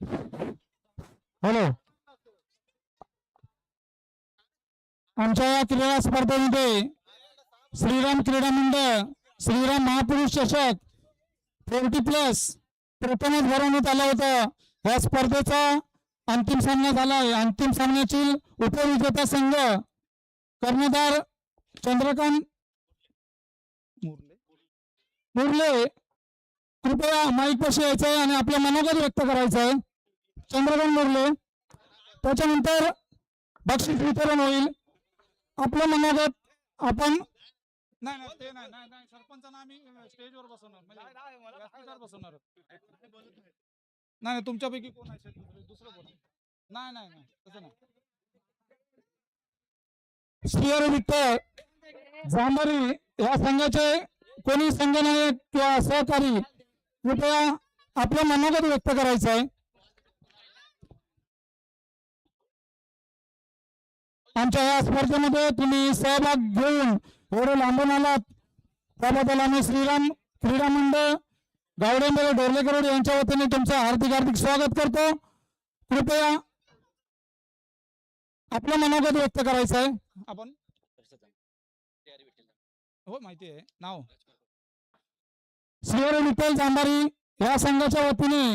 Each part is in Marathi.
हॅलो, आमच्या या क्रीडा स्पर्धेमध्ये श्रीराम क्रीडा मंडळ श्रीराम महापुरुष चषक 40+ प्रथमच भरवण्यात आलं होतं. या स्पर्धेचा अंतिम सामना झाला आहे. अंतिम सामन्यातील उपविजेता संघ कर्णधार चंद्रकांत मुरले, कृपया माईक पाशी यायचं आहे आणि आपलं मनोगत व्यक्त करायचं आहे. चंद्रकांत मुरले, त्याच्यानंतर बक्षीस वितरण होईल. आपलं मनोगत आपण नाही नाही ते नाही नाही नाही सरपंचांना आम्ही स्टेजवर बसवणार म्हणजे व्यासपीठावर बसवणार नाही. तुमच्यापैकी कोण आहे दुसरं कोण? नाही नाही नाही तसं नाही. श्री विठ्ठल जांभारी या संघाचे कोणी संघनायक किंवा सहकारी कृपया आपलं मनोगत व्यक्त करायचं आहे. आमच्या या स्पर्धेमध्ये तुम्ही सहभाग घेऊन एवढे लांबून आलात त्याबद्दल आम्ही श्रीराम क्रीडा मंडळ गावडेंबे डोरलेकर यांच्या वतीने तुमचं हार्दिक हार्दिक स्वागत करतो. कृपया आपलं मनोगत व्यक्त करायचं आहे. आपण हो माहिती आहे नाव श्री विठ्ठल जांभारी या संघाच्या वतीने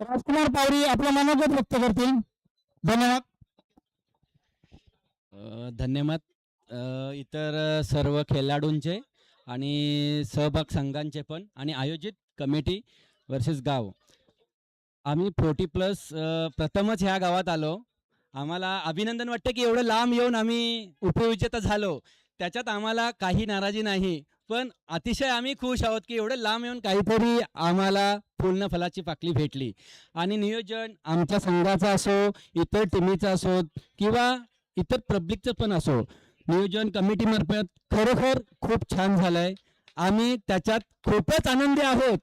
राजकुमार पावरी आपलं मनोगत व्यक्त करतील. धन्यवाद. धन्यवाद इतर सर्व खेळाडूंचे आणि सहभाग संघांचे पण आणि आयोजित कमिटी वर्सेस गाव. आम्ही 40+ प्रथमच ह्या गावात आलो. आम्हाला अभिनंदन वाटतं की एवढं लांब येऊन आम्ही उपविजेता झालो. त्याच्यात आम्हाला काही नाराजी नाही, पण अतिशय आम्ही खुश आहोत की एवढं लांब येऊन काहीतरी आम्हाला पूर्ण फलाची पाकळी भेटली. आणि नियोजन आमच्या संघाचं असो, इतर टीमीचं असो किंवा इतर पब्लिकचं पण असो, नियोजन कमिटीमार्फत खरोखर खूप छान झालंय. आम्ही त्याच्यात खूपच आनंदी आहोत.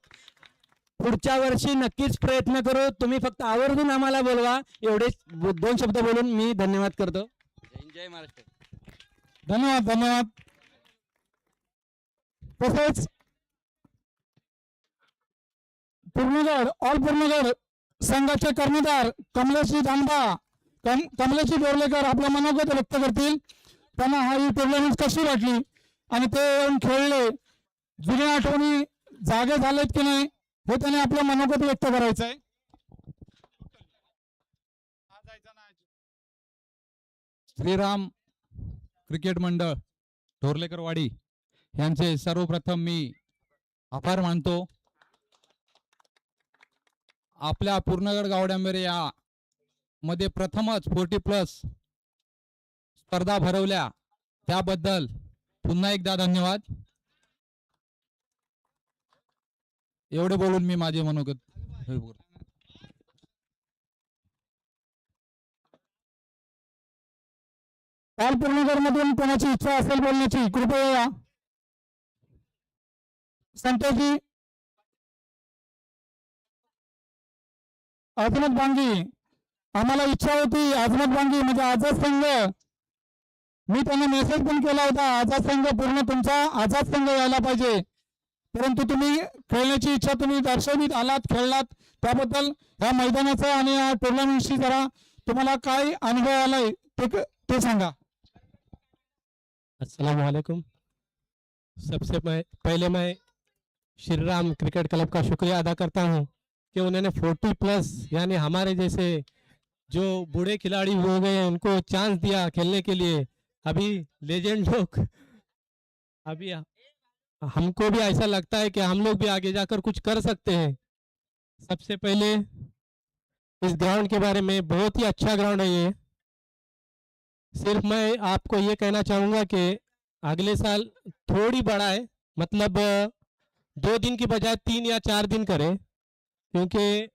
पुढच्या वर्षी नक्कीच प्रयत्न करू. तुम्ही फक्त आवर्जून आम्हाला बोलवा. एवढे 2 शब्द बोलून मी धन्यवाद करतो. जय महाराष्ट्र. धन्यवाद धन्यवाद. तसेच पूर्णगड ऑल पूर्णगड संघाचे कर्णधार कमलेशजी धांबा कमलेशजी बोरलेकर आपल्या मनोगत व्यक्त करतील. त्यांना हा ही टुर्नामेंट कशी वाटली आणि ते येऊन खेळले, जुन्या आठवणी जागे झालेत की नाही हे त्याने आपलं मनोगत व्यक्त करायचं आहे. श्रीराम क्रिकेट मंडळ ढोरलेकरवाडी यांचे सर्वप्रथम मी आभार मानतो. आपल्या पूर्णगड गावड्यांबेरे या मध्ये प्रथमच 40+ स्पर्धा भरवल्या त्याबद्दल पुन्हा एकदा धन्यवाद. एवढे बोलून मी माझे मनोगत ऑल पूर्णगड मधून कोणाची इच्छा असेल बोलण्याची कृपया या. संतोषजी आजमत बांगी, आम्हाला इच्छा होती आजमत बांगी म्हणजे आझाद संघ, मी त्यांना मेसेज पण केला होता आझाद संघ पूर्ण तुमचा आझाद संघ यायला पाहिजे, परंतु तुम्ही खेळण्याची इच्छा तुम्ही दर्शवित आलात, खेळलात. त्याबद्दल या मैदानाचा आणि या टुर्नामेंटशी जरा तुम्हाला काय अनुभव आलाय ते सांगा. अस्सलाम वालेकुम. सबसे पहले मैं श्रीराम क्रिकेट क्लब का शुक्रिया अदा करता हूं कि उन्होंने 40+ यानी हमारे जैसे जो बूढ़े खिलाड़ी हो गए उनको चांस दिया खेलने के लिए. अभी लेजेंड लोग, अभी हमको भी ऐसा लगता है कि हम लोग भी आगे जाकर कुछ कर सकते हैं. सबसे पहले इस ग्राउंड के बारे में, बहुत ही अच्छा ग्राउंड है ये. सिर्फ मैं आपको ये कहना चाहूँगा कि अगले साल थोड़ी बढ़ाए, मतलब 2 दिन की बजाय 3 या 4 दिन करें, क्योंकि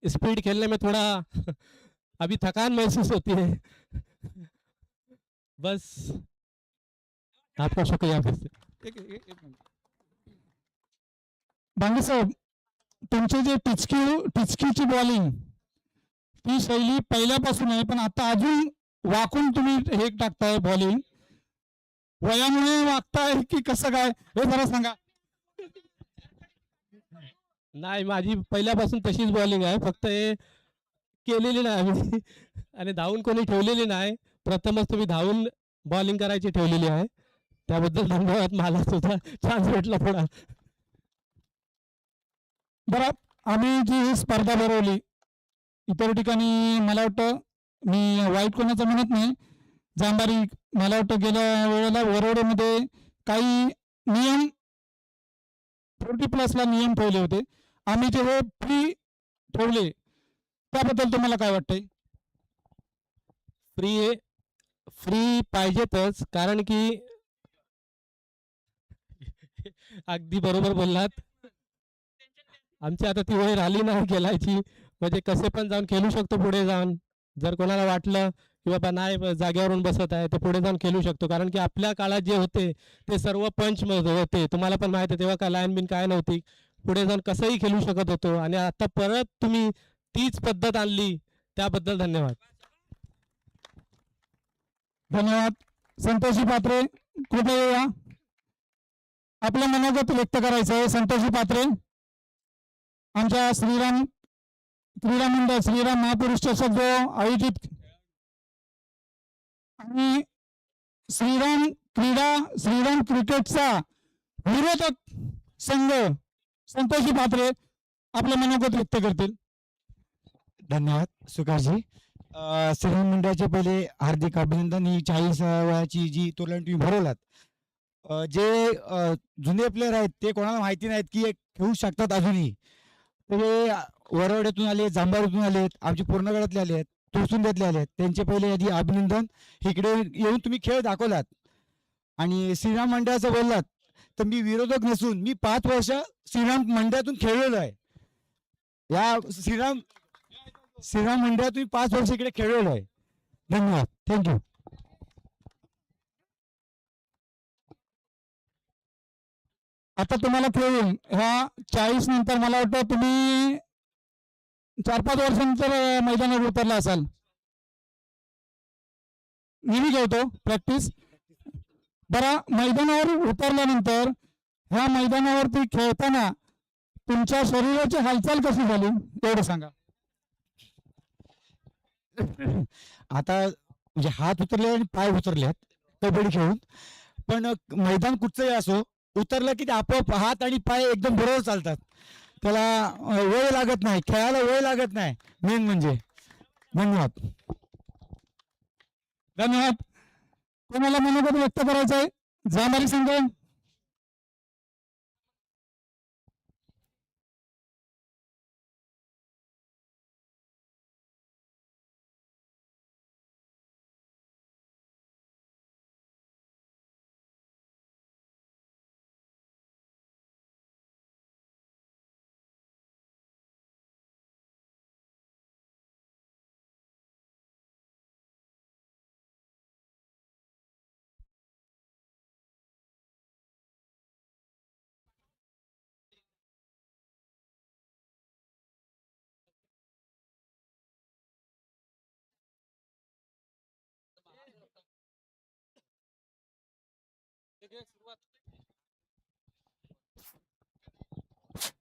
स्पीड खेलने में थोड़ा अभी थकान महसूस होती है. बस आपका शुक्रिया. फिर से बांगे साहेब, तुमचे जे टिचकीची बॉलिंग ती शैली पहिल्यापासून आहे, पण आता अजून वाकून तुम्ही हे टाकताय बॉलिंग, वयामुळे वागताय की कसं काय हे जरा सांगा. नाही, माझी पहिल्यापासून तशीच बॉलिंग आहे, फक्त हे केलेली नाही आम्ही आणि धावून कोणी ठेवलेली नाही. प्रथमच तुम्ही धावून बॉलिंग करायची ठेवलेली आहे, त्याबद्दल धन्यवाद. मला सुद्धा चान्स भेटला थोडा. बरं, आम्ही जी ही स्पर्धा भरवली इतर ठिकाणी, मला वाटतं मी वाईट कोणाचं म्हणत नाही, जांभारी मला वाटतं गेल्या वेळेला वरोड्यामध्ये काही नियम 40+ नियम ठेवले होते, आम्ही जे हे फ्री ठेवले त्याबद्दल तुम्हाला काय वाटतंय? फ्री पाहिजेतच, कारण की अगदी बरोबर बोललात. आमची आता ती वेळ राहिली नाही खेळायची, म्हणजे कसे पण जाऊन खेळू शकतो पुढे जाऊन. जर कोणाला वाटलं की बाबा नाही जागेवरून बसत आहे, तर पुढे जाऊन खेळू शकतो. कारण की आपल्या काळात जे होते ते सर्व पंच होते, तुम्हाला पण माहिती आहे. तेव्हा काय लाईन बिन काय नव्हती, पुढे जाऊन कसंही खेळू शकत होतो. आणि आता परत तुम्ही तीच पद्धत आणली, त्याबद्दल धन्यवाद. धन्यवाद. संतोषी पात्रे कृपया या, आपलं मनोगत व्यक्त करायचं आहे. संतोषी पात्रे आमच्या श्रीराम क्रीडा मंडळ, श्रीराम महापुरुष चषक जो आयोजित आणि श्रीराम क्रिकेटचा विरोधक संघ संतोषी पात्रे आपलं मनोगत व्यक्त करतील. धन्यवाद सुकाशजी. श्रीराम मंडळाचे पहिले हार्दिक अभिनंदन. ही 40 वयाची जी टुर्नामेंट तुम्ही भरवलात, जे जुने प्लेयर आहेत ते कोणाला माहिती नाहीत की हे खेळू शकतात अजूनही. ते वरवड्यातून आले, जांभारातून आलेत, आमचे पूर्णगडातले आले आहेत, तुळसुंद्यातले आले आहेत, त्यांचे पहिले आधी अभिनंदन. इकडे येऊन तुम्ही खेळ दाखवलात. आणि श्रीराम मंडळाचं बोललात तर मी विरोधक नसून मी 5 वर्ष श्रीराम मंडळातून खेळलेलो आहे. या श्रीराम मंडळातून 5 वर्ष इकडे खेळलेलो आहे. धन्यवाद. थँक्यू. आता तुम्हाला खेळून ह्या 40 नंतर मला वाटतं तुम्ही 4-5 वर्षांनंतर मैदानावर उतरला असाल. नेहमी खेळतो प्रॅक्टिस. बरं, मैदानावर उतरल्यानंतर ह्या मैदानावरती खेळताना तुमच्या शरीराची हालचाल कशी झाली एवढं सांगा. आता म्हणजे हात उतरले आणि पाय उतरलेत कबड्डी खेळून, पण मैदान कुठचंही असो, उतरलं की ते आपोआप हात आणि पाय एकदम बरोबर चालतात. त्याला वेळ लागत नाही, खेळायला वेळ लागत नाही, मेन म्हणजे. धन्यवाद. धन्यवाद. कोणाला मनोगत व्यक्त करायचं आहे? जांभारी संघ.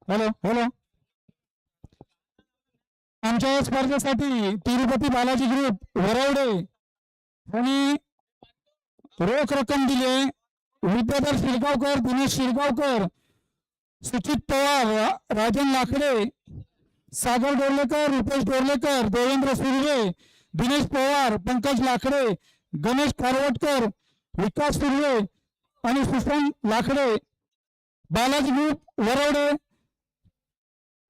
Hello hello. आमच्या या स्पर्धेसाठी तिरुपती बालाजी ग्रुप वरवडे यांनी रोख रक्कम दिली. विद्याधर शिरगावकर, दिनेश शिरगावकर, सुचित पवार, राजन लाकडे, सागर डोर्लेकर, रुपेश डोर्लेकर, देवेंद्र सुर्वे, दिनेश पवार, पंकज लाकडे, गणेश कारवटकर, विकास सुर्वे आणि सुशांत लाकडे. बालाजी ग्रुप वरवडे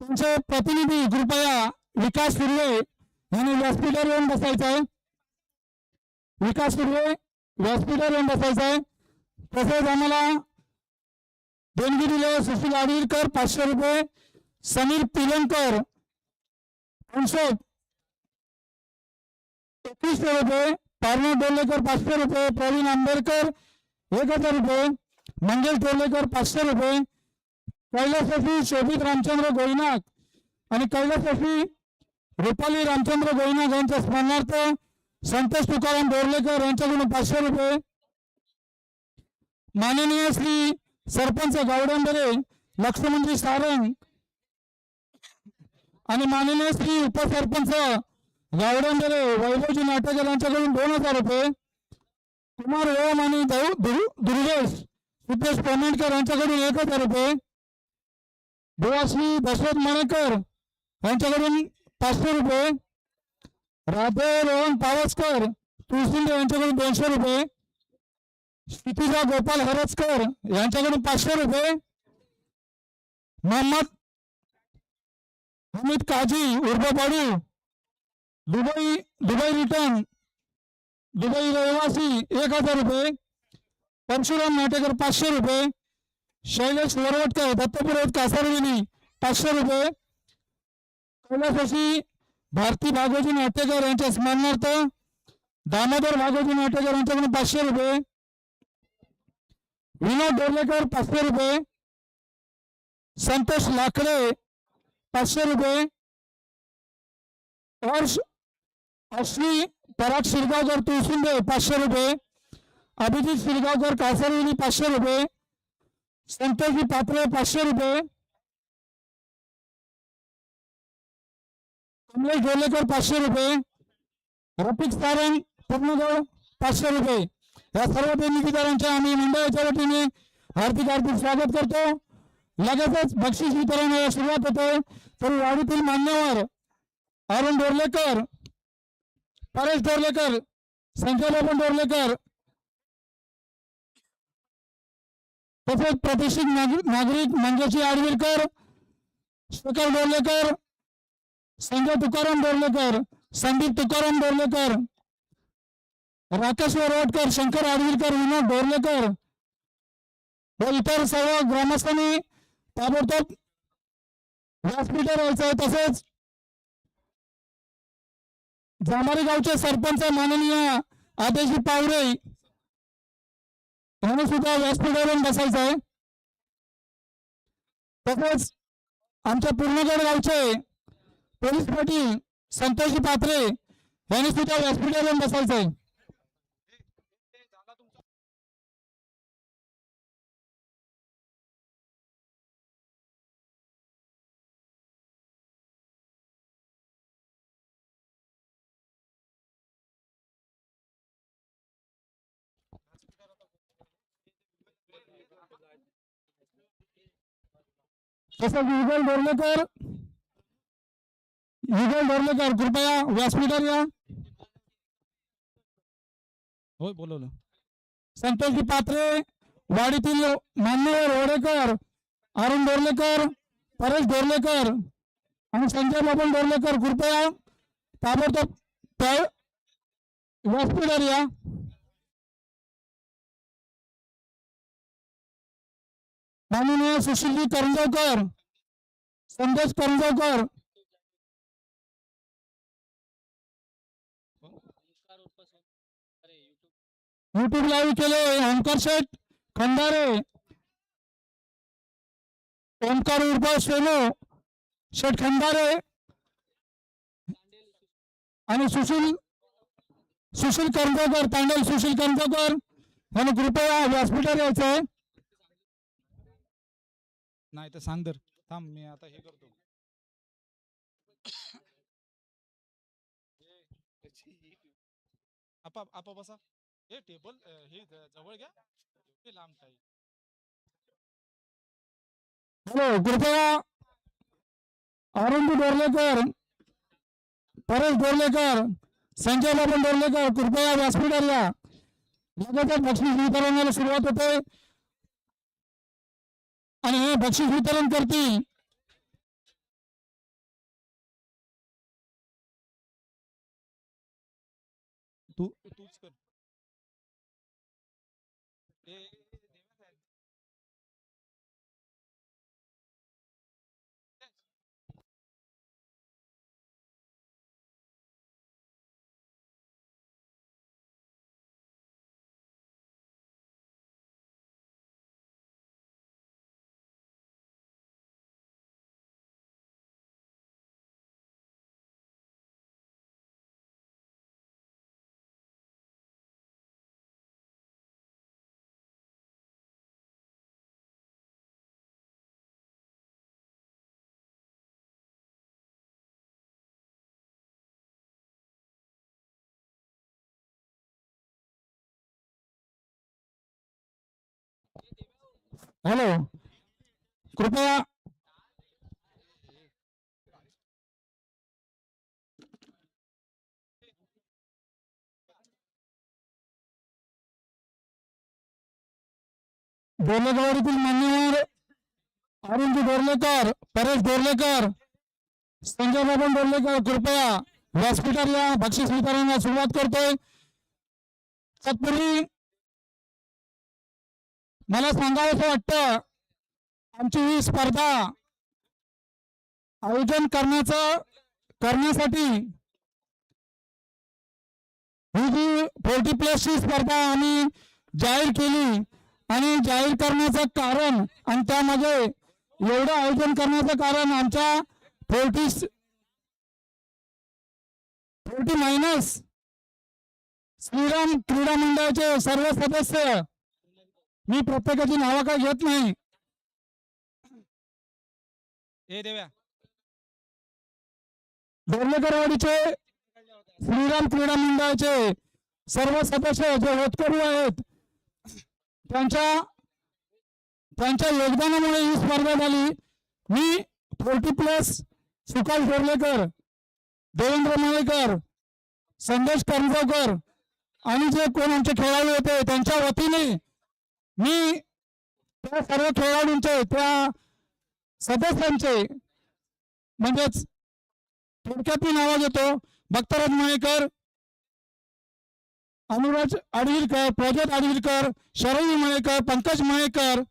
तुमचे प्रतिनिधी कृपया विकास सुर्वे यांनी व्यासपीठावर येऊन बसायचं आहे. विकास सुर्वे व्यासपीठावर येऊन बसायचं आहे. तसेच आम्हाला देणगी दिले सुशील आडवीरकर 500 रुपये, समीर पिलंकर 521 रुपये, पार्नो डोलेकर 500 रुपये, प्रवीण आंबेडकर 1000 रुपये, मंगेश डोलेकर 500 रुपये, कैलासवासी शोभित रामचंद्र गोईनाक आणि कैलासवासी रुपाली रामचंद्र गोईनाक यांच्या स्मरणार्थ संतोष तुकाराम डोर्लेकर यांच्याकडून 500 रुपये. माननीय श्री सरपंच गावडंबरे, लक्ष्मणजी सारंग आणि माननीय श्री उपसरपंच गावडेंदरे वैभवजी नाटेकर यांच्याकडून 2000 रुपये, कुमार ओम आणि दुर्गेश सिद्धेश पेमेंटकर यांच्याकडून 1000 रुपये, देवाश्री दशरथ मणेकर यांच्याकडून 500 रुपये, राधे रोहन पावसकर तुळसिंगे यांच्याकडून 200 रुपये, क्षितिजा गोपाल हरचकर यांच्याकडून 500 रुपये, मोहम्मद हमीद काजी उर्फ बडू दुबई रिटर्न दुबई रहिवासी 1000 रुपये, परशुराम नाटेकर 500 रुपये, शैलेश वरवटकर दत्तपुरोहित कासारविनी 500 रुपये, कैलासवासी भारती भागोजी नाटेकर यांच्या स्मरणार्थ दामोदर भागोजी नाटेकर यांच्याकडून 500 रुपये, विनोद डोर्लेकर 500 रुपये, संतोष लाकडे 500 रुपये, हर्ष अश्वी पराग शिरगावकर तुळसुंदे 500 रुपये, अभिजित शिरगावकर कासारविनी 500 रुपये, संतोषजी पात्रे 500 रुपये, कमलेश डोलेकर 500 रुपये, रफिक सारंग पूर्णगड 500 रुपये. या सर्व देणगीदारांच्या आम्ही मंडळाच्या वतीने हार्दिक स्वागत करतो. लगेचच बक्षीस वितरणाला सुरुवात होते. तर वाडीतील मान्यवर अरुण डोर्लेकर, परेश डोर्लेकर, संजय बाबा डोर्लेकर तसेच प्रतिष्ठित नागरिक मंगेशी आडविलकर, शेखर डोर्लेकर, संजय तुकाराम डोर्लेकर, संदीप तुकाराम डोर्लेकर, राकेश वरवटकर, शंकर आडविलकर, विनोद डोर्लेकर व इतर सर्व ग्रामस्थांनी ताबडतोब व्यासपीठावर यायचं आहे. तसेच जांभारी गावचे सरपंच माननीय आदेशी पावरे यांनी सुद्धा व्यासपीठावर बसायचं आहे. तसेच आमच्या पूर्णगड गावचे पोलीस पाटील संतोषजी पात्रे यांनी सुद्धा व्यासपीठावर बसायचं आहे. तसंच युगल डोर्लेकर कृपया व्यासपीठावर या. होय बोलवलं. संतोषजी पात्रे, वाडीतील मान्यवर ओडेकर, अरुण डोर्लेकर, परेश डोर्लेकर आणि संजय बाबन डोर्लेकर कृपया ताबडतोब व्यासपीठावर या. माननीय सुशीलजी करंजवकर, संदेश करंजवकर, युट्यूब लाईव्ह केले ओंकार शेठ खंडारे, ओंकार उर्फ सोनू शेठ खंडारे आणि सुशील करंजवकर, तांडेल सुशील करंजवकर यांनी कृपया व्यासपीठावर यायचं आहे. नाही तर सांग तर थांब मी आता हे करतो. आपा आपा बसा. हे टेबल हे जवळ घ्या. हे लांब काही. हॅलो, कृपया अरुण डोर्लेकर, परेश डोर्लेकर, संजय बाबन डोर्लेकर कृपया व्यासपीठावर या. लगेचच बक्षीस वितरणाला सुरुवात होते आणि हे बक्षीस वितरण करतील तूच कर. हॅलो, कृपया डोर्लेगावरीतील मान्यवर अरुणजी डोर्लेकर, परेश डोर्लेकर, संजय बाबन डोर्लेकर, कृपया व्यासपीठाला बक्षीस वितरणाला सुरुवात करतोय. तत्पूर्वी मला सांगावंसं वाटतं, आमची ही स्पर्धा आयोजन करण्यासाठी ही जी 40+ ची स्पर्धा आम्ही जाहीर केली आणि जाहीर करण्याचं कारण आणि त्यामध्ये एवढं आयोजन करण्याचं कारण आमच्या 40 मायनस श्रीराम क्रीडा मंडळाचे सर्व सदस्य, मी प्रत्येकाची नावं काय घेत नाही, ए देव्या डोर्लेकरवाडीचे श्रीराम क्रीडा मंडळाचे सर्व सदस्य जे होतकरू आहेत, त्यांच्या योगदानामुळे ही स्पर्धा झाली. मी 40+ सुकाश डोर्लेकर, देवेंद्र माळेकर, संदेश करंजकर आणि जे कोण आमचे खेळाडू होते त्यांच्या वतीने मी त्या सर्व खेळाडूंचे, त्या सदस्यांचे, म्हणजेच थोडक्यात मी नावं घेतो: भक्तराज माळेकर, अनुराज आडविलकर, प्रज्योत आडविलकर, शरवी माळेकर, पंकज माळेकर,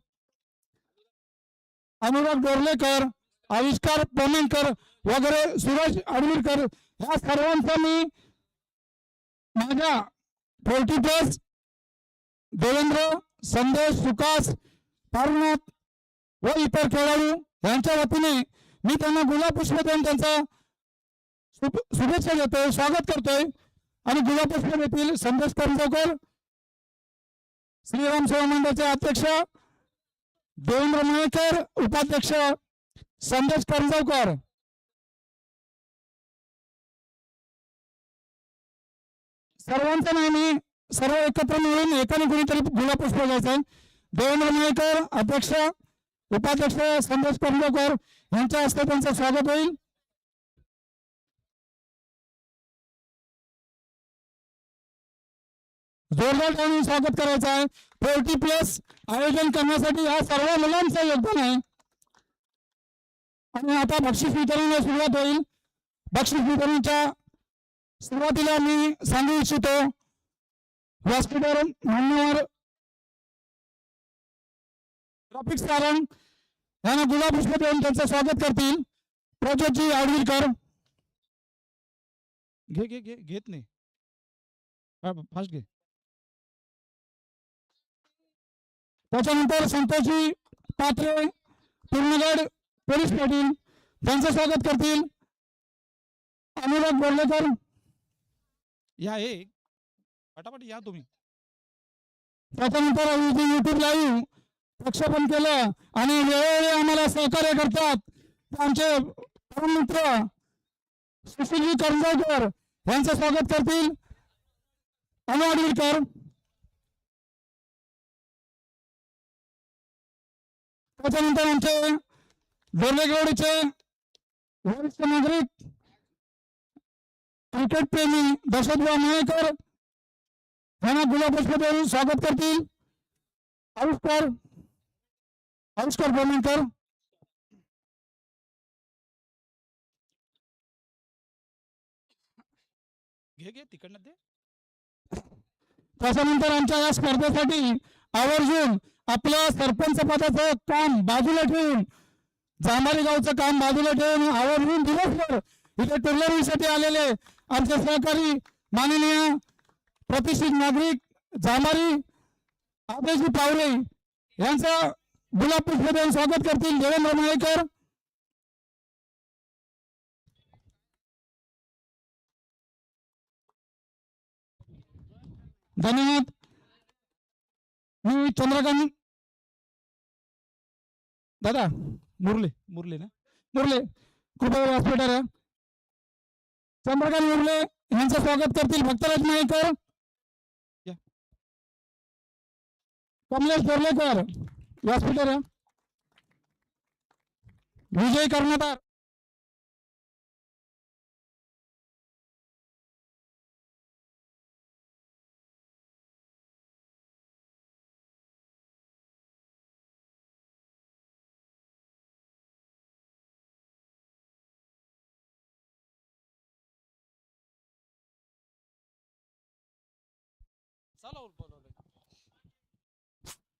अनुराग डोर्लेकर, आविष्कार पोमेंकर वगैरे, सूरज आडविलकर, ह्या सर्वांचा मी माझ्या 40+ देवेंद्र, संदेश, सुकास, पारुनाथ व इतर खेळाडू यांच्या वतीने मी त्यांना गुलाब पुष्प देऊन त्यांचा शुभेच्छा देतोय, स्वागत करतोय. आणि गुलाब पुष्प देतील संदेश करंजकर, श्रीराम सेवा मंडळाचे अध्यक्ष देवेंद्र माळेकर, उपाध्यक्ष संदेश करंजकर. सर्वांचं नाव मी सर्व एकत्र मिळून एकाने कोणीतरी गुलाब पुष्प द्यायचं. देवेंद्र माळेकर अध्यक्ष, उपाध्यक्ष संदेश करंजकर यांच्या हस्ते त्यांचं स्वागत होईल. जोरदार टाळून स्वागत करायचं आहे. 40+ आयोजन करण्यासाठी या सर्व मुलांचं योगदान आहे. आणि आता बक्षीस वितरणाला सुरुवात होईल. बक्षीस वितरणाच्या सुरुवातीला मी सांगू इच्छितो, व्यासपीठावर मान्यवर ग्राफिक्स कारण यांना गुलाब पुष्प देऊन त्यांचं स्वागत करतील. प्रज्योतजी आडविलकर, घेत नाही, फास्ट घे. त्याच्यानंतर संतोषजी पात्रे, पूर्णगड पोलीस पाटील त्यांचं स्वागत करतील. अनुराग बोर्लेकर, या पटापट या तुम्ही. त्याच्यानंतर युट्यूब लाईव्ह प्रक्षेपण केलं आणि वेळोवेळी आम्हाला सहकार्य करतात आमचे मित्र सुशीलजी करंजकर यांचं स्वागत करतील. अनु आडविलकर, त्याच्यानंतर आमचे डोर्लेगावचे वरिष्ठ नागरिक क्रिकेट प्रेमी दशरथभाऊ माळेकर यांना गुलाब पुष्प देऊन स्वागत करतील. आविष्कार बोमेंकर, घे तिकडनं दे. त्याच्यानंतर आमच्या या स्पर्धेसाठी आवर्जून आपलं सरपंच पदाचं काम बाजूला ठेवून, जांभारी गावचं काम बाजूला ठेवून आवर्जून दिवसभर इथे टुर्नामेंटसाठी आलेले आमचे सहकारी माननीय प्रतिष्ठित नागरिक जांभारी आदेशजी पावरे यांचं गुलाब पुष्प देऊन स्वागत करतील. देवेंद्र माळेकर, धन्यवाद. मी चंद्रकांत दादा मुरले ना, मुरले, कृपया व्यासपीठावर या. चंद्रकांत मुरले यांचं स्वागत करतील. भक्तराज माळेकर, या. कमलेश डोर्लेकर, व्यासपीठावर या. विजय कर्णधार चला बोलवलं.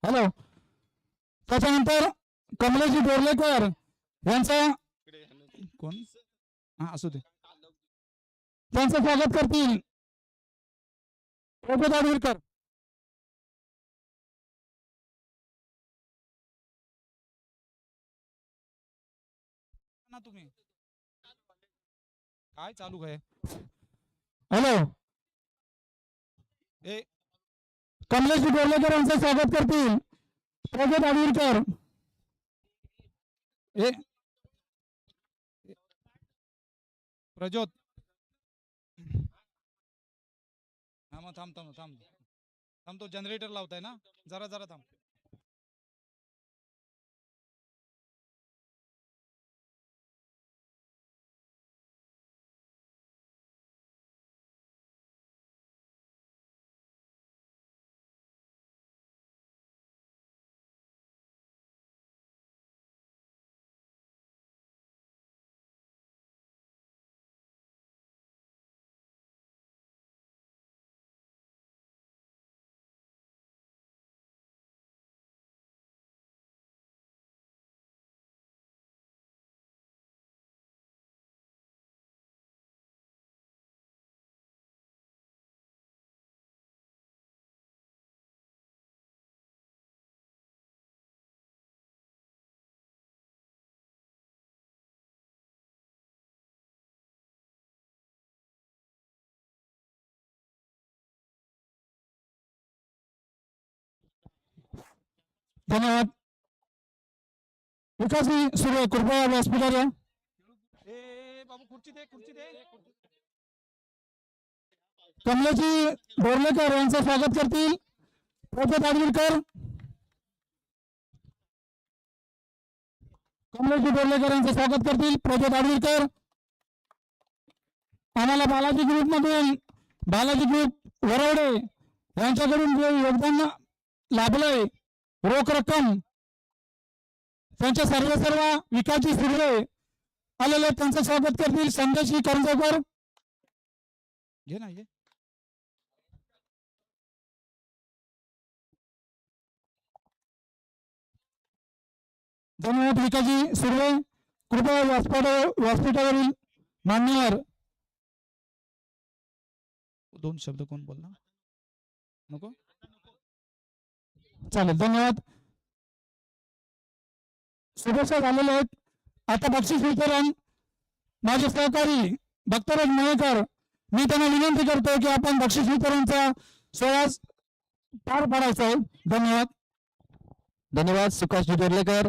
हॅलो. त्याच्यानंतर कमलेशजी बोर्लेकर यांचा कोण हा असू दे त्यांचं स्वागत करतील प्रबोध आडवीरकर. ना तुम्ही काय चालू आहे? हॅलो. ए कमलेशजी बोर्लेकर यांचं स्वागत करतील प्रबोध आडवीरकर. ए प्रज्योत हा मग थांब थांब थांब थांब तो जनरेटर लावताय ना जरा जरा थांब. धन्यवाद. विकासजी सुरू कृपया व्यासपीठावर या. ए बाबू खुर्ची दे खुर्ची दे. कमलेशजी बोर्लेकर यांचं स्वागत करतील प्रबोध आडवीरकर. कमलेशजी बोर्लेकर यांचं स्वागत करतील प्रबोध आडवीरकर. आम्हाला बालाजी ग्रुप मधून बालाजी ग्रुप वरवडे यांच्याकडून जे योगदान लाभलंय रोख रक्कम त्यांच्या सर्व विकासजी सुर्वे आलेले त्यांचं स्वागत करतील संदेशी करंजकर. घे ना ये. धन्यवाद विकासजी सुर्वे. कृपया व्यासपीठावरील मान्यवर दोन शब्द कोण बोलणार नको. चालेल. धन्यवाद. शुभेच्छा झालेल्या आहेत. आता बक्षीस वितरण माझे सहकारी भक्तराज मयेकर मी त्यांना विनंती करतो की आपण बक्षीस वितरणचा सोहळा पार पाडायचा आहे. धन्यवाद. धन्यवाद सुकाश डोर्लेकर.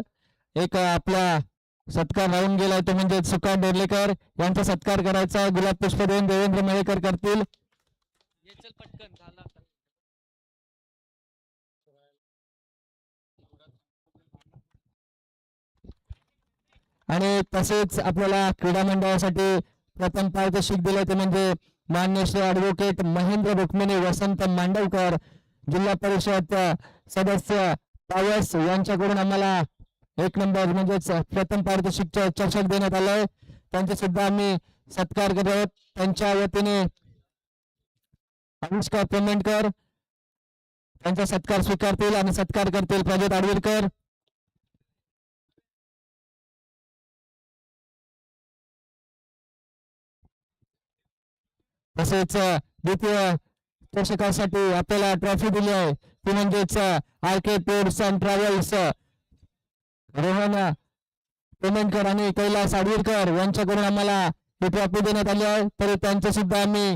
एक आपला सत्कार राहून गेलाय तो म्हणजे सुकाश डोर्लेकर यांचा सत्कार करायचा. गुलाब पुष्प देऊन देवेंद्र मयेकर करतील. आणि तसेच आपल्याला क्रीडा मंडळासाठी प्रथम पारितोषिक दिले ते म्हणजे मान्य श्री ॲडव्होकेट महेंद्र रुक्मिणी वसंत मांडवकर जिल्हा परिषद सदस्य पावस यांच्याकडून आम्हाला 1 नंबर म्हणजेच प्रथम पारितोषिक चषक देण्यात आलंय. त्यांचे सुद्धा आम्ही सत्कार करत आहोत. त्यांच्या वतीने अनुष्का पेमेंटकर त्यांचा सत्कार स्वीकारतील आणि सत्कार करतील प्रज्योत आडवीरकर. तसेच द्वितीय चषकासाठी आपल्याला ट्रॉफी दिली आहे ती म्हणजेच RK tours and travels Rohan Pementkar आणि कैलास आडवीरकर यांच्याकडून आम्हाला ही ट्रॉफी देण्यात आली आहे. तरी त्यांचा सुद्धा आम्ही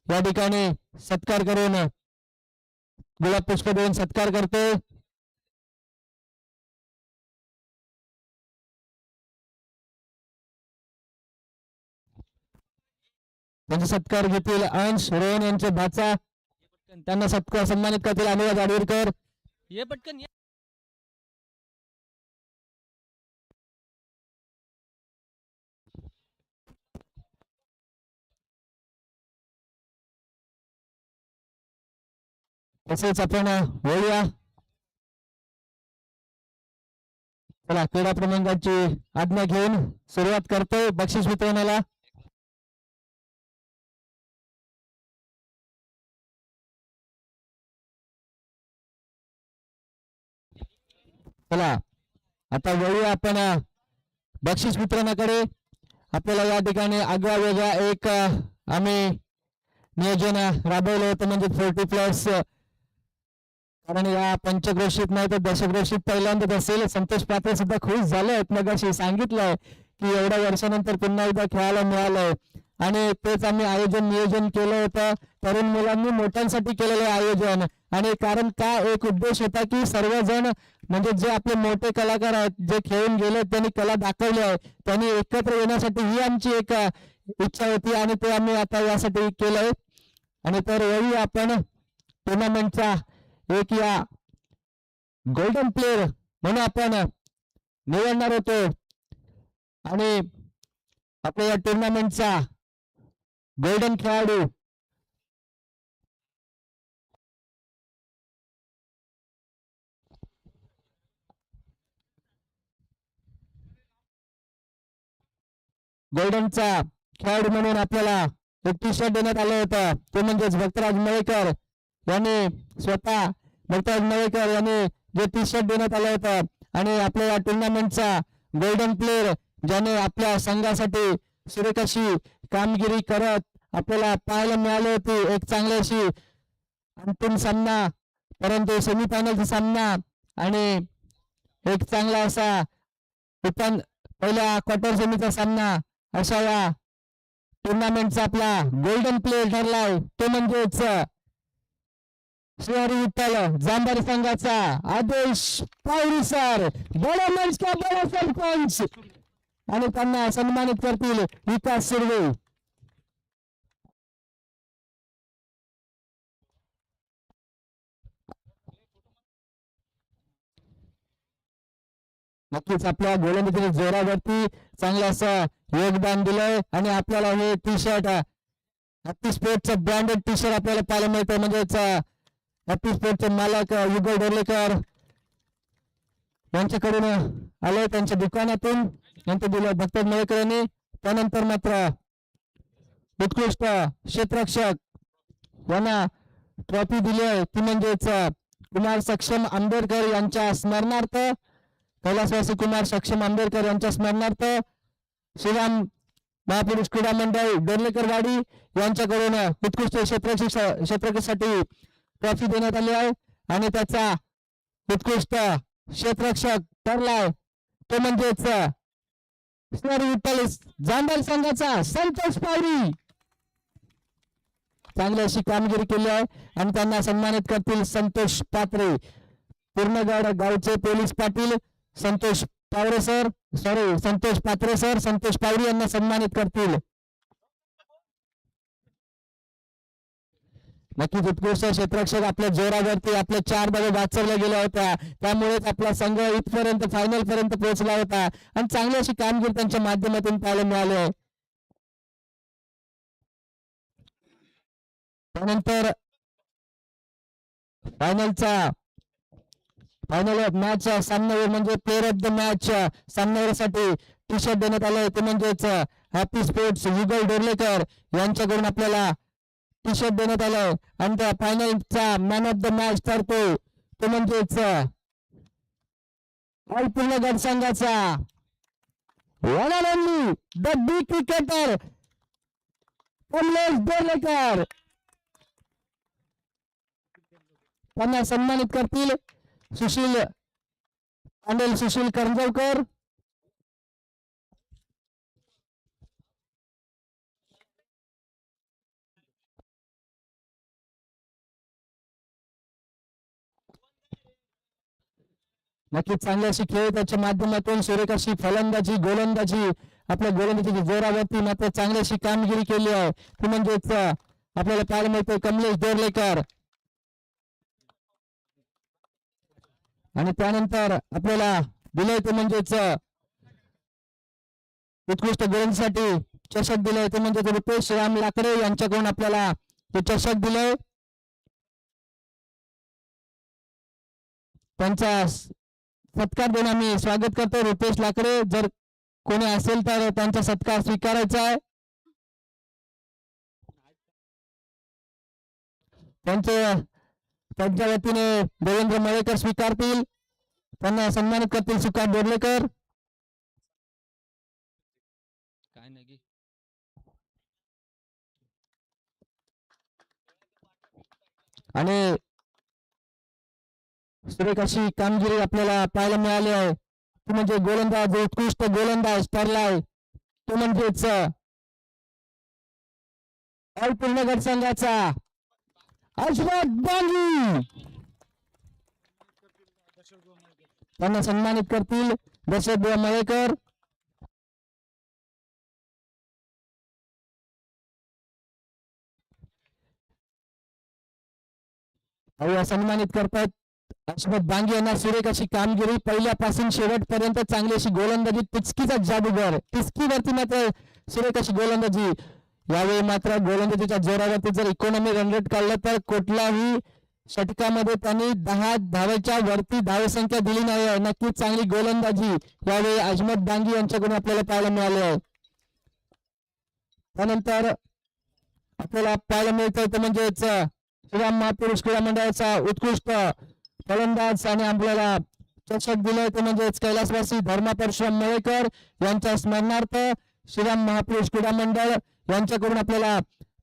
या ठिकाणी सत्कार करून गुलाब पुष्प देऊन सत्कार करतो. त्यांचा सत्कार घेतील अंश रोहन यांचे भाचा. त्यांना सत्कार सन्मानित करतील अनुराग आडवीरकर. तसेच आपण वळूया. चला क्रीडा प्रबंधाची आज्ञा घेऊन सुरुवात करतोय बक्षीस वितरणाला. चला आता वळूया आपण बक्षीस वितरणाकडे. आपल्याला या ठिकाणी आगळा वेगळा एक आम्ही नियोजन राबवलं होतं म्हणजे 40+ कारण या पंचक्रोशीत नाही तर दशक्रोशीत पहिल्यांदाच असेल. संतोष पात्रे सुद्धा खुश झाले आहेत. मगाशी सांगितलंय की एवढ्या वर्षानंतर पुन्हा एकदा खेळायला मिळालंय आणि तेच आम्ही नियोजन केलं होतं. तरुण मुलांनी मोठ्यांसाठी केलेलं आयोजन आणि कारण का एक उद्देश होता की सर्वजण म्हणजे जे आपले मोठे कलाकार आहेत जे खेळून गेले त्यांनी कला दाखवली आहे त्यांनी एकत्र येण्यासाठी ही आमची एक इच्छा होती आणि ते आम्ही आता यासाठी केलंय. आणि तर वळी आपण टुर्नामेंटचा एक या गोल्डन प्लेअर म्हणून आपण निवडणार होतो आणि आपल्या या टुर्नामेंटचा गोल्डन खेळाडू गोल्डनचा खेळाडू म्हणून आपल्याला एक टी शर्ट देण्यात आलं होतं. ते म्हणजेच भक्तराज मळेकर यांनी स्वतः भक्तराज मळेकर यांनी जे टी शर्ट देण्यात आलं होतं आणि आपल्या या टुर्नामेंटचा गोल्डन प्लेअर ज्याने आपल्या संघासाठी सुरेख अशी कामगिरी करत आपल्याला पाहायला मिळाली होती. एक चांगली अशी अंतिम सामना परंतु सेमीफायनलचा सामना आणि एक चांगला असा पहिल्या क्वार्टर सेमीचा सामना अशा या टुर्नामेंटचा आपला गोल्डन प्लेअर ठरलाय तो म्हणजेच श्री विठ्ठल जांभार संघाचा आदेश पावरी सर. बडा मंच का बडा सरपंच आणि त्यांना सन्मानित करतील विकास सुर्वे. नक्कीच आपल्या गोलंदाजीच्या जोरावरती चांगलं असं योगदान दिलंय आणि आपल्याला हे टी शर्ट हॅपी स्पोर्टचं ब्रँडेड टी शर्ट आपल्याला पाहायला मिळतं. म्हणजेच हॅपी स्पोर्टचे मालक युगल डोरलेकर यांच्याकडून आले त्यांच्या दुकानातून नंतर दिलं भक्तराज मळेकर यांनी. त्यानंतर मात्र उत्कृष्ट क्षेत्ररक्षक यांना ट्रॉफी दिली आहे ती म्हणजेच कुमार सक्षम आंबेडकर यांच्या स्मरणार्थ कैलासवासी कुमार सक्षम आंबेडकर यांच्या स्मरणार्थ श्रीराम महापुरुष क्रीडा मंडळ डोरलेकरवाडी यांच्याकडून उत्कृष्ट क्षेत्ररक्षकासाठी ट्रॉफी देण्यात आली आहे आणि त्याचा उत्कृष्ट क्षेत्ररक्षक ठरलाय तो म्हणजेच श्री विठ्ठल जांभर संघाचा संतोष पावरी. चांगली अशी कामगिरी केली आहे आणि त्यांना सन्मानित करतील संतोष पात्रे. पूर्णगड गावचे पोलीस पाटील संतोष पावरे सर संतोष पात्रे सर संतोष पावरी यांना सन्मानित करतील. नक्कीच उत्कृष्ट क्षेत्ररक्षक आपल्या जोरावरती आपल्या 4 धावा वाचवल्या गेल्या होत्या त्यामुळेच आपला संघ इथपर्यंत फायनल पर्यंत पोहोचला होता आणि चांगली अशी कामगिरी त्यांच्या माध्यमातून पाहायला मिळाली आहे. त्यानंतर फायनल मॅच सामन्यावर म्हणजे प्लेअर ऑफ द मॅच सामन्यावरसाठी टी शर्ट देण्यात आलं ते म्हणजेच हॅपी स्पोर्ट्स युगल डोरलेकर यांच्याकडून आपल्याला टी शर्ट देण्यात आलंय आणि त्या फायनलचा मॅन ऑफ द मॅच ठरतो तो म्हणजेच पूर्णगड संघाचा one and only the big cricketer Kamlesh Dorlekar. त्यांना सन्मानित करतील सुशील करंजवकर. नक्कीच चांगली अशी खेळ त्याच्या माध्यमातून सुरेख अशी फलंदाजी गोलंदाजी आपल्या गोलंदाजीच्या जोरावरती मात्र चांगली अशी कामगिरी केली आहे ती म्हणजेच आपल्याला पाहायला मिळते कमलेश डोरलेकर. आणि त्यानंतर आपल्याला दिलंय ते म्हणजेच उत्कृष्ट गोलंदाजीसाठी चषक दिलंय ते म्हणजे रुपेश राम लाकडे यांच्याकडून आपल्याला ते चषक दिलंय. त्यांचा सत्कार देऊन आम्ही स्वागत करतो. रुपेश लाकडे जर कोणी असेल तर त्यांचा सत्कार स्वीकारायचा आहे. त्यांच्या वतीने देवेंद्र मळेकर स्वीकारतील. त्यांना सन्मानित करतील सुकात बोर्लेकर. काय नाही आणि सुरेख अशी कामगिरी आपल्याला पाहायला मिळाली आहे. ती म्हणजे गोलंदाज, उत्कृष्ट गोलंदाज ठरलाय तो म्हणजेच पूर्ण गट संघाचा अजमत बांगी. त्यांना सन्मानित करतील दशरथ मळेकर. सन्मानित करतात अशमत बांगी यांना. सुरेख अशी कामगिरी पहिल्यापासून शेवटपर्यंत चांगली अशी गोलंदाजी, टिचकीचा जादूगर, टिचकीवरती मात्र सुरेख अशी गोलंदाजी. यावेळी मात्र गोलंदाजीच्या जोरावरती जर इकॉनॉमी रन रेट काढलं तर कुठल्याही षटकामध्ये त्यांनी 10 धावेच्या वरती धावसंख्या दिली नाही आहे. नक्कीच चांगली गोलंदाजी यावेळी अजमत बांगी यांच्याकडून आपल्याला पाहायला मिळाली आहे. त्यानंतर आपल्याला पाहायला मिळतंय ते म्हणजेच श्रीराम महापुरुष क्रीडा मंडळाचा उत्कृष्ट फलंदाज आणि आपल्याला चषक दिलंय ते म्हणजेच कैलासवासी धर्मा परशुराम मळेकर यांच्या स्मरणार्थ श्रीराम महापुरुष क्रीडा मंडळ यांच्याकडून आपल्याला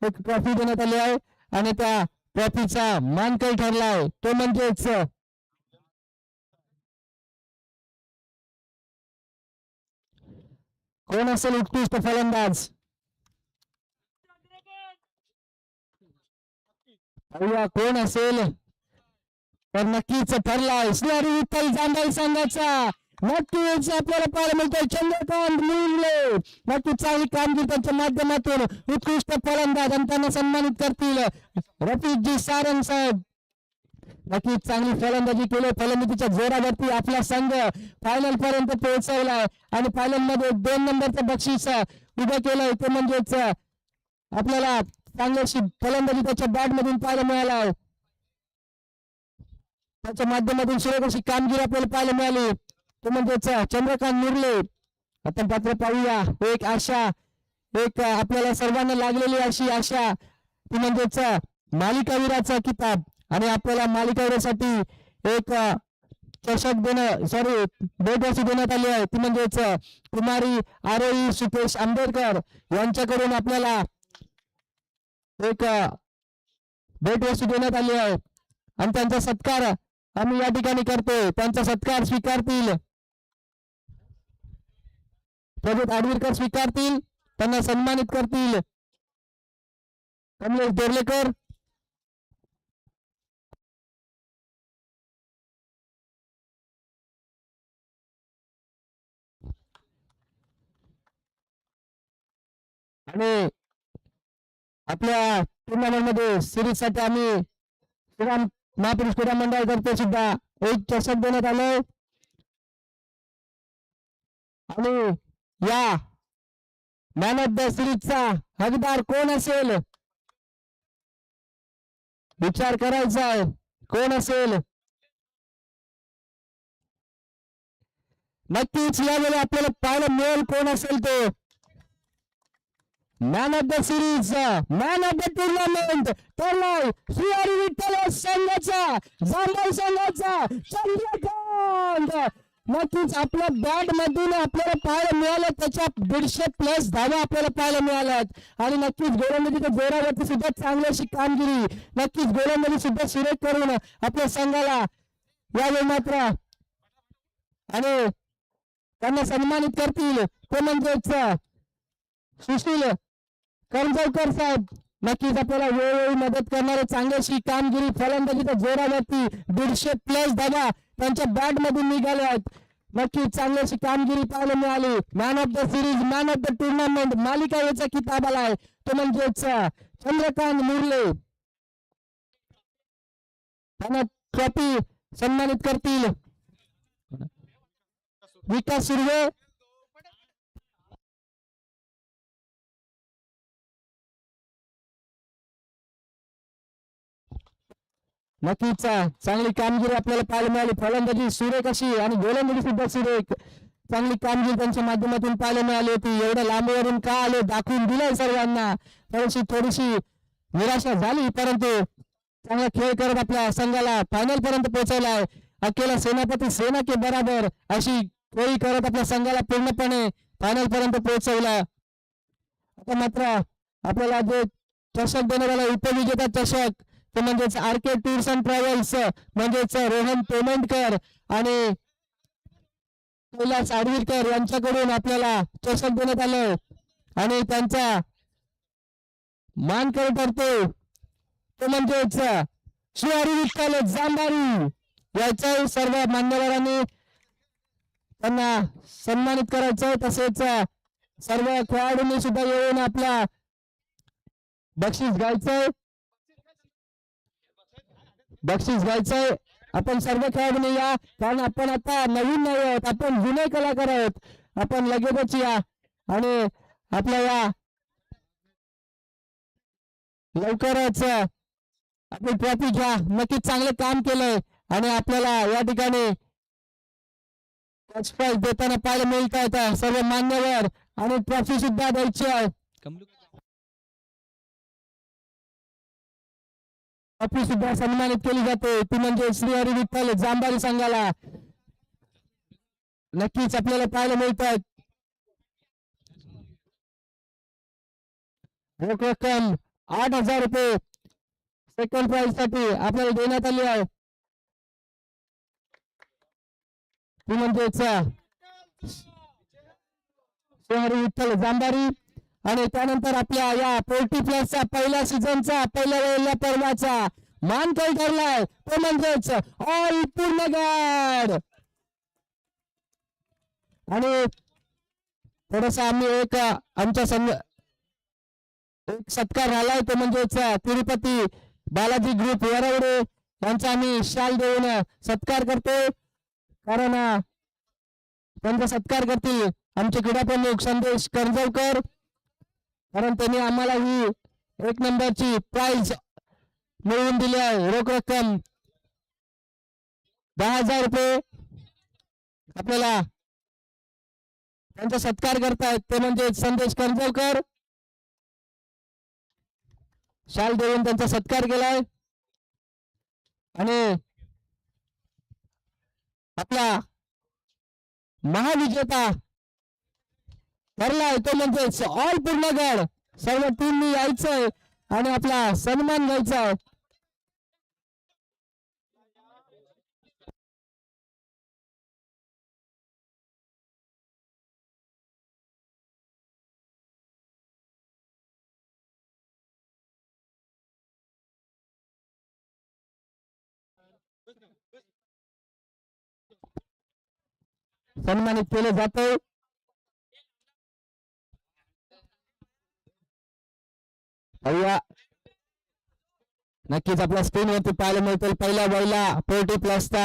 एक ट्रॉफी देण्यात आली आहे. आणि त्या ट्रॉफीचा मानकरी ठरलाय तो म्हणजेच कोण असेल उत्कृष्ट फलंदाज. कोण असेल तर नक्कीच ठरलाय श्री विठ्ठल जांभई संघाचा. नक्कीच आपल्याला पाहायला मिळतोय चंद्रकांत मुंडले. नक्कीच चांगली कामगिरी त्यांच्या माध्यमातून उत्कृष्ट फलंदाज आणि त्यांना सन्मानित करतील रफिकजी सारंग साहेब. नक्कीच चांगली फलंदाजी केली. फलंदाजीच्या जोरावरती आपला संघ फायनल पर्यंत पोहोचवलाय आणि फायनल मध्ये 2 नंबरचं बक्षीस उभं केलंय ते म्हणजेच आपल्याला चांगली फलंदाजी त्याच्या बॅट मधून पाहायला मिळाला आहे. त्याच्या माध्यमातून सुरेख अशी कामगिरी आपल्याला पाहायला मिळाली तो म्हणजेच चंद्रकांत मुरले. आपण पात्र पाहूया एक आशा, एक आपल्याला सर्वांना लागलेली अशी आशा ती म्हणजेच मालिकावीराचा किताब. आणि आपल्याला मालिकावीरासाठी एक चषक देणं भेटवस्तू देण्यात आली आहे ती म्हणजेच कुमारी आरोही सुकेश आंबेडकर यांच्याकडून आपल्याला एक भेटवस्तू देण्यात आली आहे आणि त्यांचा सत्कार आम्ही या ठिकाणी करतोय. त्यांचा सत्कार स्वीकारतील प्रदीप आडवीरकर स्वीकारतील. त्यांना सन्मानित करतील कमलेश दोर्लेकर. आणि आपल्या टुर्नामेंट मध्ये सिरीज साठी आम्ही श्रीराम महापुरुष क्रीडा मंडळातर्फे सुद्धा एक चषक देण्यात आले. आणि या मॅन ऑफ द सिरीजचा हकदार कोण असेल विचार करायचा आहे. कोण असेल नक्कीच यावेळी आपल्याला पाहायला मिळेल कोण असेल तो man of the series, man of the tournament ठरलाय श्री हरी विठ्ठल संघाचा, जांभई संघाचा चंद्रकांत. नक्कीच आपल्या बॅट मधून आपल्याला पाहायला मिळालं त्याच्या 150+ धावा आपल्याला पाहायला मिळाल्यात. आणि नक्कीच गोलंदाजीच्या जोरावरती सुद्धा चांगली अशी कामगिरी. नक्कीच गोलंदाजी सुद्धा सुरेख करून आपल्या संघाला यावेळी मात्र आणि त्यांना सन्मानित करतील ते म्हणजेच सुशील करंजवकर साहेब. नक्कीच आपल्याला वेळोवेळी मदत करणारे चांगली अशी कामगिरी. फलंदाजीच्या जोरावरती 150+ धावा त्यांच्या बॅट मधून निघाल्या आहेत. नक्कीच चांगली अशी कामगिरी पाहायला मिळाली. Man of the series, man of the tournament मालिकावेचा किताब आलाय तो म्हणजेच चंद्रकांत मुरले. त्यांना ट्रॉफी सन्मानित करतील विकास सुर्वे. नक्कीच चांगली कामगिरी आपल्याला पाहायला मिळाली. फलंदाजी सुरेख अशी आणि गोलंदाजी सुद्धा सुरेख चांगली कामगिरी त्यांच्या माध्यमातून पाहायला मिळाली होती. एवढ्या लांबवरून का आले दाखवून दिलंय सर्वांना. थोडीशी निराशा झाली, परंतु चांगला खेळ करत आपल्या संघाला फायनल पर्यंत पोहोचवलाय. अकेला सेनापती सेना के बराबर अशी खेळी करत आपल्या संघाला पूर्णपणे फायनल पर्यंत पोहोचवला. आता मात्र आपल्याला जे चषक देण्यात आला उपविजेता चषक ते म्हणजेच आरके टूर्स अँड ट्रॅव्हल्स म्हणजेच रोहन पेमेंटकर आणि कैलास आडवीरकर यांच्याकडून आपल्याला चषक देण्यात आलं आणि त्यांचा मानकरी ठरतो तो म्हणजेच श्री हरी विठ्ठल जांभारी. याच्या सर्व मान्यवरांनी त्यांना सन्मानित करायचं. तसेच सर्व खेळाडूंनी सुद्धा येऊन आपला बक्षीस घ्यायचंय. आपण सर्व खेळाडूंनी या, कारण आपण आता नवीन नाही आहोत, आपण जुने कलाकार आहोत. आपण लगेचच या आणि आपल्या या लवकरच आपली ट्रॉफी घ्या. नक्कीच चांगलं काम केलंय आणि आपल्याला या ठिकाणी फर्स्ट प्राइज देताना पाहायला मिळत आहेत सर्व मान्यवर आणि ट्रॉफी सुद्धा द्यायची आहे. ट्रॉफी सुद्धा सन्मानित केली जाते ती म्हणजे श्री हरी विठ्ठल जांभारी संघाला. नक्कीच आपल्याला पाहायला मिळत आहेत. रोख रक्कम 8,000 रुपये सेकंड प्राइज साठी आपल्याला देण्यात आली आहे. ती म्हणजेच श्री हरी विठ्ठल जांभारी. आणि त्यानंतर आपल्या या पोल्ट्री प्लसचा पहिल्या सीझनचा पहिल्या वेळेला पर्वाचा मानकरी ठरलाय तो म्हणजेच ऑल पूर्णगड. आणि थोडस आम्ही एक आमच्या संघ एक सत्कार राहिलाय तो म्हणजेच तिरुपती बालाजी ग्रुप वरवडे यांचा आम्ही शाल देऊन सत्कार करतो. कारण त्यांचा सत्कार करतील आमचे क्रीडा प्रमुख संदेश करजवकर, कारण त्यांनी आम्हाला ही 1 नंबरची प्राइज मिळवून दिली आहे. रोख रक्कम 10,000 रुपये आपल्याला त्यांचा सत्कार करतायत ते म्हणजे संदेश करजवकर. शाल देऊन त्यांचा सत्कार केलाय आणि आपला महाविजेता ठरलाय तो म्हणजेच ऑल पूर्णगड. सर्व टीमनी यायचंय आणि आपला सन्मान घ्यायचा आहे. सन्मानित केले जाते. नक्कीच आपल्या स्क्रीनवरती पाहायला मिळतील पहिल्या वयला पोल्ट्री प्लसचा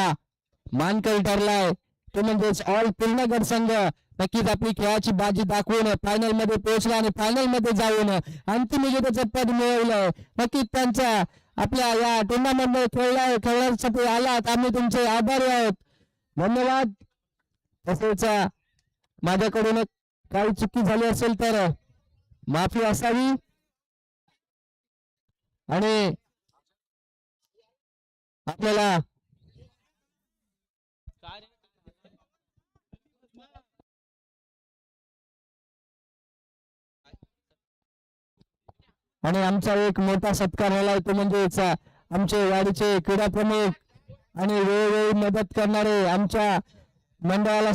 मानकरी ठरलाय तो म्हणजेच ऑल पूर्णगड संघ. नक्कीच आपली खेळाची बाजी दाखवून फायनल मध्ये पोहोचला आणि फायनल मध्ये जाऊन अंतिम विजेत्याचं पद मिळवलं. नक्कीच त्यांच्या आपल्या या टुर्नामेंट मध्ये खेळण्यासाठी आलात आम्ही तुमचे आभारी आहोत. धन्यवाद. तसेच माझ्याकडून काही चुकी झाली असेल तर माफी असावी. आणि आपल्याला आणि आमचा एक मोठा सत्कार झालाय तो म्हणजेच आमचे वाडीचे क्रीडा प्रमुख आणि वेळोवेळी मदत करणारे आमच्या मंडळाला